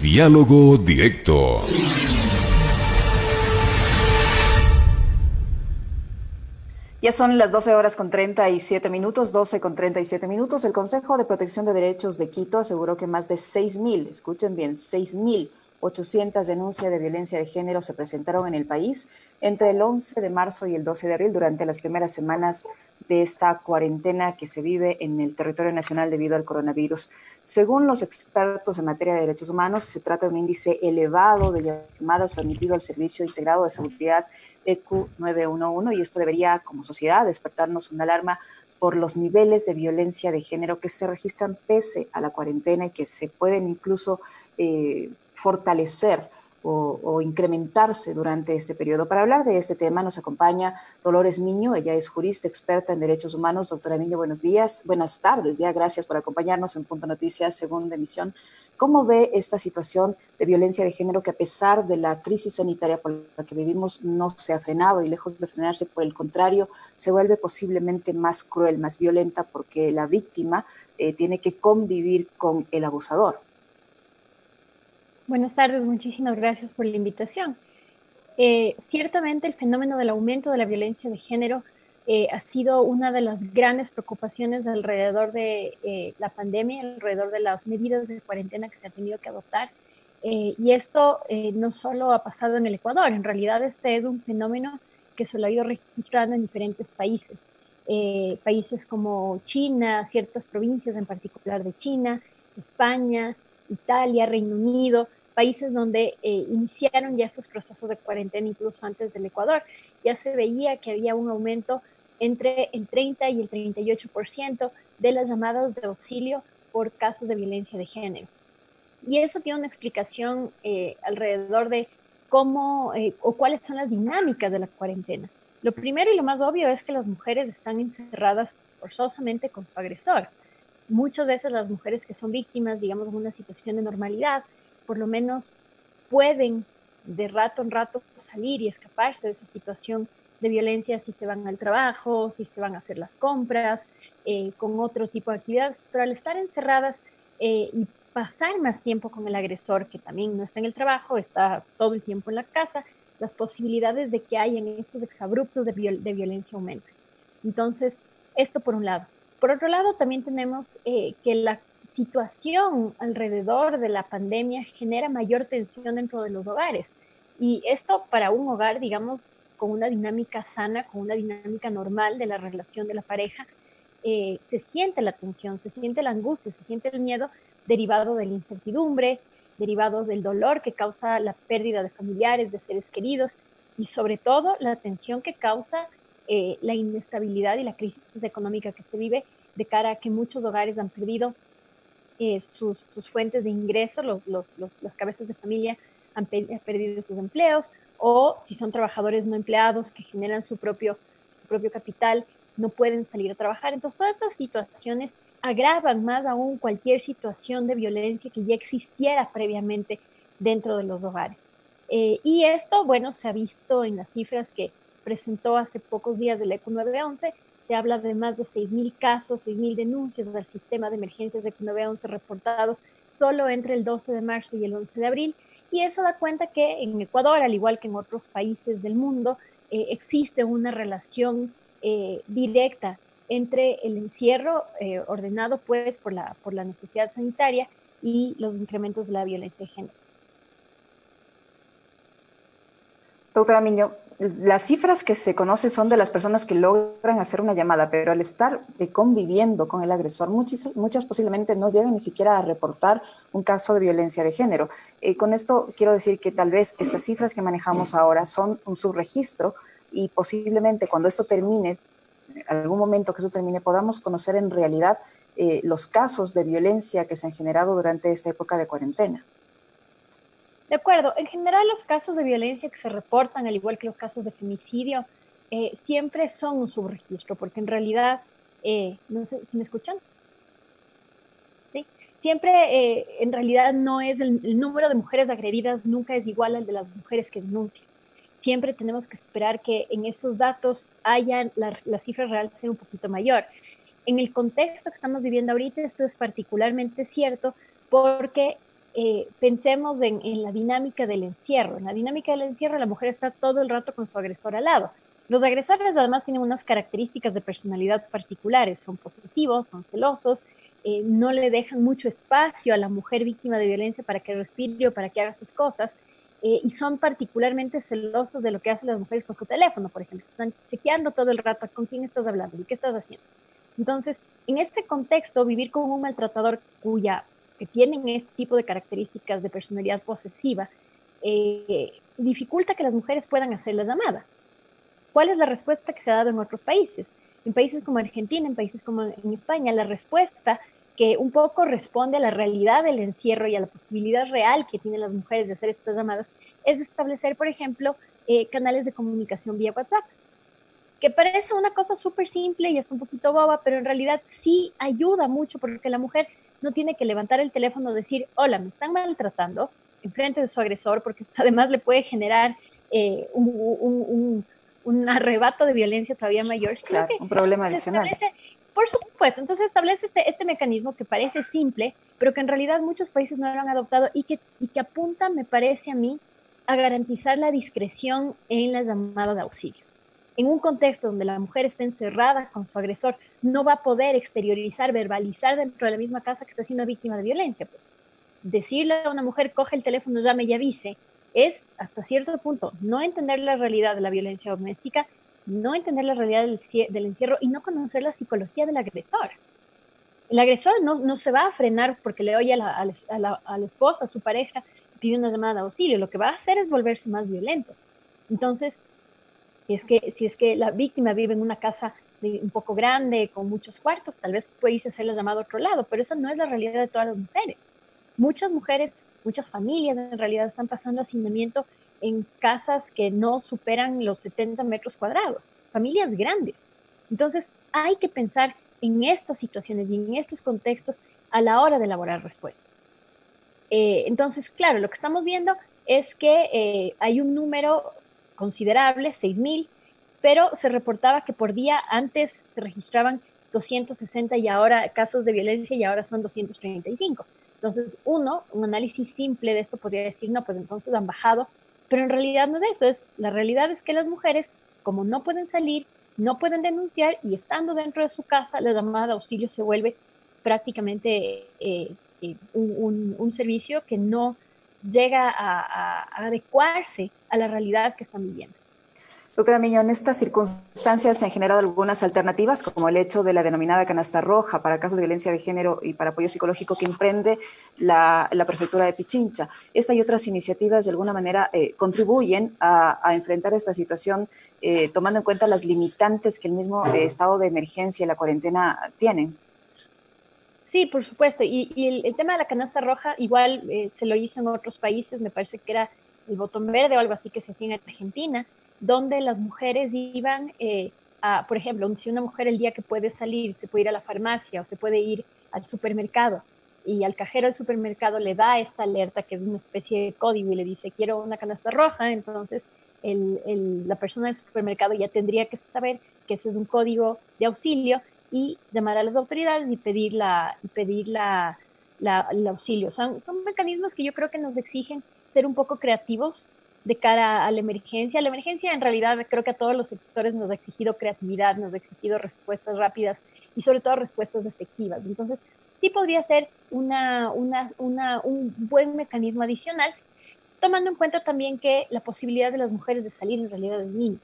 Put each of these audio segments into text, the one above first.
Diálogo directo. Ya son las 12 horas con 37 minutos, 12 con 37 minutos. El Consejo de Protección de Derechos de Quito aseguró que más de 6.000, escuchen bien, 6.800 denuncias de violencia de género se presentaron en el país entre el 11 de marzo y el 12 de abril durante las primeras semanas de esta cuarentena que se vive en el territorio nacional debido al coronavirus. Según los expertos en materia de derechos humanos, se trata de un índice elevado de llamadas remitido al Servicio Integrado de Seguridad EQ 911, y esto debería, como sociedad, despertarnos una alarma por los niveles de violencia de género que se registran pese a la cuarentena y que se pueden incluso fortalecer o incrementarse durante este periodo. Para hablar de este tema nos acompaña Dolores Miño, ella es jurista experta en derechos humanos. Doctora Miño, buenos días, buenas tardes ya, gracias por acompañarnos en Punto Noticias, segunda emisión. ¿Cómo ve esta situación de violencia de género que, a pesar de la crisis sanitaria por la que vivimos, no se ha frenado y, lejos de frenarse, por el contrario, se vuelve posiblemente más cruel, más violenta, porque la víctima tiene que convivir con el abusador? Buenas tardes, muchísimas gracias por la invitación. Ciertamente el fenómeno del aumento de la violencia de género ha sido una de las grandes preocupaciones alrededor de la pandemia, alrededor de las medidas de cuarentena que se han tenido que adoptar. Y esto no solo ha pasado en el Ecuador, en realidad este es un fenómeno que se lo ha ido registrando en diferentes países. Países como China, ciertas provincias en particular de China, España, Italia, Reino Unido, países donde iniciaron ya estos procesos de cuarentena incluso antes del Ecuador. Ya se veía que había un aumento entre el 30 y el 38% de las llamadas de auxilio por casos de violencia de género. Y eso tiene una explicación alrededor de cómo o cuáles son las dinámicas de la cuarentena. Lo primero y lo más obvio es que las mujeres están encerradas forzosamente con su agresor. Muchas veces las mujeres que son víctimas, digamos, en una situación de normalidad, por lo menos pueden de rato en rato salir y escaparse de esa situación de violencia si se van al trabajo, si se van a hacer las compras, con otro tipo de actividades. Pero al estar encerradas y pasar más tiempo con el agresor, que también no está en el trabajo, está todo el tiempo en la casa, las posibilidades de que hayan estos exabruptos de violencia aumentan. Entonces, esto por un lado. Por otro lado, también tenemos que la situación alrededor de la pandemia genera mayor tensión dentro de los hogares. Y esto para un hogar, digamos, con una dinámica sana, con una dinámica normal de la relación de la pareja, se siente la tensión, se siente la angustia, se siente el miedo derivado de la incertidumbre, derivado del dolor que causa la pérdida de familiares, de seres queridos, y sobre todo la tensión que causa la inestabilidad y la crisis económica que se vive, de cara a que muchos hogares han perdido sus fuentes de ingreso, las cabezas de familia han perdido sus empleos, o si son trabajadores no empleados que generan su propio capital, no pueden salir a trabajar. Entonces, todas estas situaciones agravan más aún cualquier situación de violencia que ya existiera previamente dentro de los hogares. Y esto, bueno, se ha visto en las cifras que presentó hace pocos días del EQ 911. Se habla de más de 6.000 casos, 6.000 denuncias del sistema de emergencias de EQ 911 reportados solo entre el 12 de marzo y el 11 de abril. Y eso da cuenta que en Ecuador, al igual que en otros países del mundo, existe una relación directa entre el encierro ordenado pues por la necesidad sanitaria y los incrementos de la violencia de género. Doctora Miño, las cifras que se conocen son de las personas que logran hacer una llamada, pero al estar conviviendo con el agresor, muchas posiblemente no llegan ni siquiera a reportar un caso de violencia de género. Con esto quiero decir que tal vez estas cifras que manejamos ahora son un subregistro, y posiblemente cuando esto termine, en algún momento que eso termine, podamos conocer en realidad los casos de violencia que se han generado durante esta época de cuarentena. De acuerdo. En general, los casos de violencia que se reportan, al igual que los casos de femicidio, siempre son un subregistro, porque en realidad, no sé si me escuchan. ¿Sí? Siempre, en realidad, no es el número de mujeres agredidas nunca es igual al de las mujeres que denuncian. Siempre tenemos que esperar que en esos datos hayan la cifra real sea un poquito mayor. En el contexto que estamos viviendo ahorita, esto es particularmente cierto porque pensemos en la dinámica del encierro. En la dinámica del encierro, la mujer está todo el rato con su agresor al lado. Los agresores además tienen unas características de personalidad particulares, son posesivos, son celosos, no le dejan mucho espacio a la mujer víctima de violencia para que respire o para que haga sus cosas, y son particularmente celosos de lo que hacen las mujeres con su teléfono, por ejemplo. Están chequeando todo el rato con quién estás hablando y qué estás haciendo. Entonces, en este contexto, vivir con un maltratador que tienen este tipo de características de personalidad posesiva, dificulta que las mujeres puedan hacer la llamada. ¿Cuál es la respuesta que se ha dado en otros países? En países como Argentina, en países como en España, la respuesta que un poco responde a la realidad del encierro y a la posibilidad real que tienen las mujeres de hacer estas llamadas, es establecer, por ejemplo, canales de comunicación vía WhatsApp, que parece una cosa súper simple y es un poquito boba, pero en realidad sí ayuda mucho porque la mujer no tiene que levantar el teléfono y decir, hola, me están maltratando, en frente de su agresor, porque además le puede generar un arrebato de violencia todavía mayor. Claro, un problema adicional. Por supuesto, entonces establece este mecanismo que parece simple, pero que en realidad muchos países no lo han adoptado y que apunta, me parece a mí, a garantizar la discreción en las llamadas de auxilio. En un contexto donde la mujer está encerrada con su agresor, no va a poder exteriorizar, verbalizar dentro de la misma casa que está siendo víctima de violencia. Pues, decirle a una mujer, coge el teléfono, llame y avise, es hasta cierto punto no entender la realidad de la violencia doméstica, no entender la realidad del encierro y no conocer la psicología del agresor. El agresor no se va a frenar porque le oye a la esposa, a su pareja, pide una llamada de auxilio. Lo que va a hacer es volverse más violento. Entonces, si es que la víctima vive en una casa un poco grande, con muchos cuartos, tal vez puede irse a hacer la llamada a otro lado, pero esa no es la realidad de todas las mujeres. Muchas mujeres, muchas familias en realidad están pasando hacinamiento en casas que no superan los 70 metros cuadrados, familias grandes. Entonces, hay que pensar en estas situaciones y en estos contextos a la hora de elaborar respuestas. Entonces, claro, lo que estamos viendo es que hay un número considerable, 6.000, pero se reportaba que por día antes se registraban 260 y ahora casos de violencia y ahora son 235. Entonces, un análisis simple de esto podría decir, no, pues entonces han bajado, pero en realidad no es eso. La realidad es que las mujeres, como no pueden salir, no pueden denunciar y estando dentro de su casa, la llamada de auxilio se vuelve prácticamente un servicio que no llega a adecuarse a la realidad que están viviendo. Doctora Miño, en estas circunstancias se han generado algunas alternativas, como el hecho de la denominada canasta roja para casos de violencia de género y para apoyo psicológico que emprende la prefectura de Pichincha. Esta y otras iniciativas de alguna manera contribuyen a enfrentar esta situación, tomando en cuenta las limitantes que el mismo estado de emergencia y la cuarentena tienen. Sí, por supuesto. Y el tema de la canasta roja igual se lo hizo en otros países, me parece que era el botón verde o algo así que se hacía en Argentina, donde las mujeres iban por ejemplo, si una mujer el día que puede salir, se puede ir a la farmacia o se puede ir al supermercado y al cajero del supermercado le da esta alerta que es una especie de código y le dice quiero una canasta roja, entonces la persona del supermercado ya tendría que saber que ese es un código de auxilio y llamar a las autoridades y pedir el auxilio. Son mecanismos que yo creo que nos exigen ser un poco creativos de cara a la emergencia. La emergencia en realidad creo que a todos los sectores nos ha exigido creatividad, nos ha exigido respuestas rápidas y sobre todo respuestas efectivas. Entonces, sí podría ser un buen mecanismo adicional, tomando en cuenta también que la posibilidad de las mujeres de salir en realidad es mínima.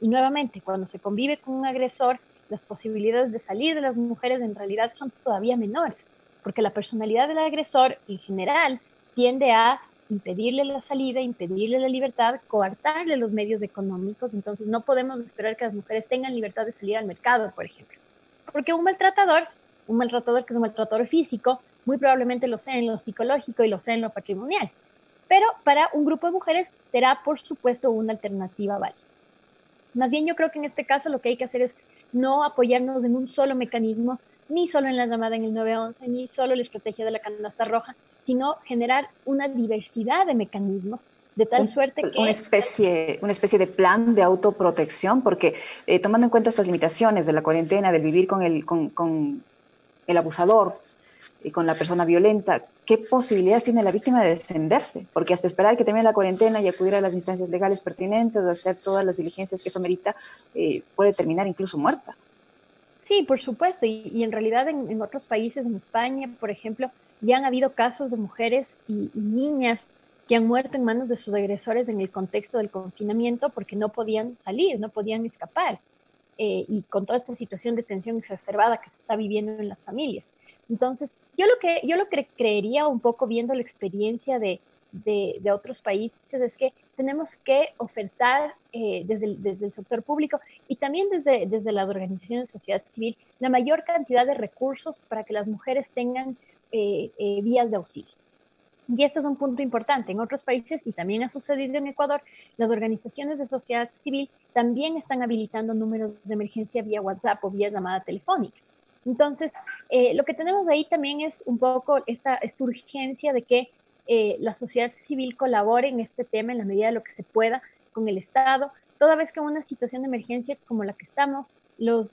Y nuevamente, cuando se convive con un agresor, las posibilidades de salir de las mujeres en realidad son todavía menores, porque la personalidad del agresor en general tiende a impedirle la salida, impedirle la libertad, coartarle los medios económicos. Entonces no podemos esperar que las mujeres tengan libertad de salir al mercado, por ejemplo. Porque un maltratador que es un maltratador físico, muy probablemente lo sea en lo psicológico y lo sea en lo patrimonial. Pero para un grupo de mujeres será, por supuesto, una alternativa válida. Más bien yo creo que en este caso lo que hay que hacer es no apoyarnos en un solo mecanismo, ni solo en la llamada en el 911, ni solo la estrategia de la canasta roja, sino generar una diversidad de mecanismos, de tal suerte que... Una especie de plan de autoprotección, porque tomando en cuenta estas limitaciones de la cuarentena, del vivir con el abusador, con la persona violenta, ¿qué posibilidades tiene la víctima de defenderse? Porque hasta esperar que termine la cuarentena y acudir a las instancias legales pertinentes, hacer todas las diligencias que eso merita, puede terminar incluso muerta. Sí, por supuesto, y en realidad en otros países, en España, por ejemplo, ya han habido casos de mujeres y niñas que han muerto en manos de sus agresores en el contexto del confinamiento porque no podían salir, no podían escapar, y con toda esta situación de tensión exacerbada que se está viviendo en las familias. Entonces, yo lo que creería un poco viendo la experiencia de otros países es que tenemos que ofertar desde el sector público y también desde las organizaciones de sociedad civil la mayor cantidad de recursos para que las mujeres tengan vías de auxilio. Y este es un punto importante. En otros países, y también ha sucedido en Ecuador, las organizaciones de sociedad civil también están habilitando números de emergencia vía WhatsApp o vía llamada telefónica. Entonces, lo que tenemos ahí también es un poco esta urgencia de que la sociedad civil colabore en este tema en la medida de lo que se pueda con el Estado, toda vez que en una situación de emergencia como la que estamos, los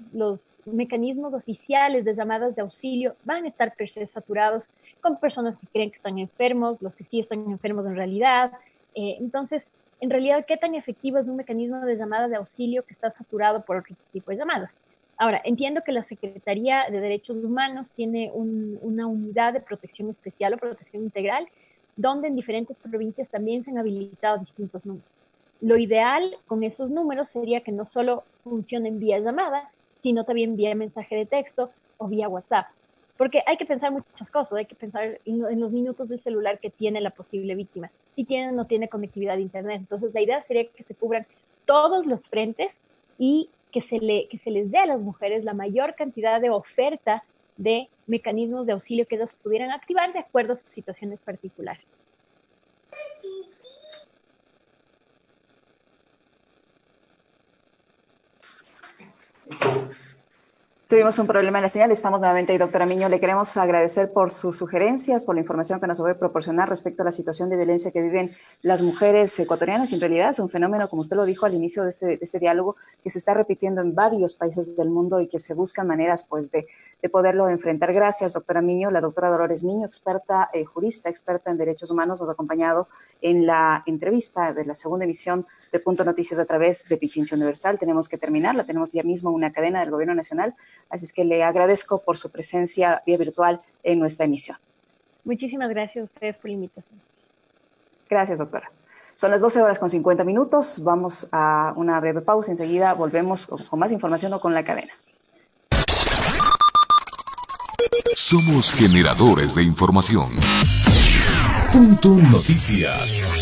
mecanismos oficiales de llamadas de auxilio van a estar per se saturados con personas que creen que están enfermos, los que sí están enfermos en realidad. Entonces, en realidad, ¿qué tan efectivo es un mecanismo de llamada de auxilio que está saturado por otro tipo de llamadas? Ahora, entiendo que la Secretaría de Derechos Humanos tiene una unidad de protección especial o protección integral, donde en diferentes provincias también se han habilitado distintos números. Lo ideal con esos números sería que no solo funcionen vía llamada, sino también vía mensaje de texto o vía WhatsApp. Porque hay que pensar muchas cosas, hay que pensar en los minutos del celular que tiene la posible víctima, si tiene o no tiene conectividad a Internet. Entonces, la idea sería que se cubran todos los frentes y que se les dé a las mujeres la mayor cantidad de oferta de mecanismos de auxilio que ellos pudieran activar de acuerdo a sus situaciones particulares. Tuvimos un problema en la señal, estamos nuevamente ahí, doctora Miño. Le queremos agradecer por sus sugerencias, por la información que nos va a proporcionar respecto a la situación de violencia que viven las mujeres ecuatorianas. En realidad es un fenómeno, como usted lo dijo al inicio de este diálogo, que se está repitiendo en varios países del mundo y que se buscan maneras pues, de poderlo enfrentar. Gracias, doctora Miño. La doctora Dolores Miño, experta, jurista, experta en derechos humanos, nos ha acompañado en la entrevista de la segunda emisión de Punto Noticias a través de Pichincha Universal. Tenemos que terminarla, tenemos ya mismo una cadena del Gobierno Nacional, así es que le agradezco por su presencia vía virtual en nuestra emisión. Muchísimas gracias a ustedes por la invitación. Gracias, doctora. Son las 12:50. Vamos a una breve pausa. Enseguida volvemos con más información o con la cadena. Somos generadores de información. Punto Noticias.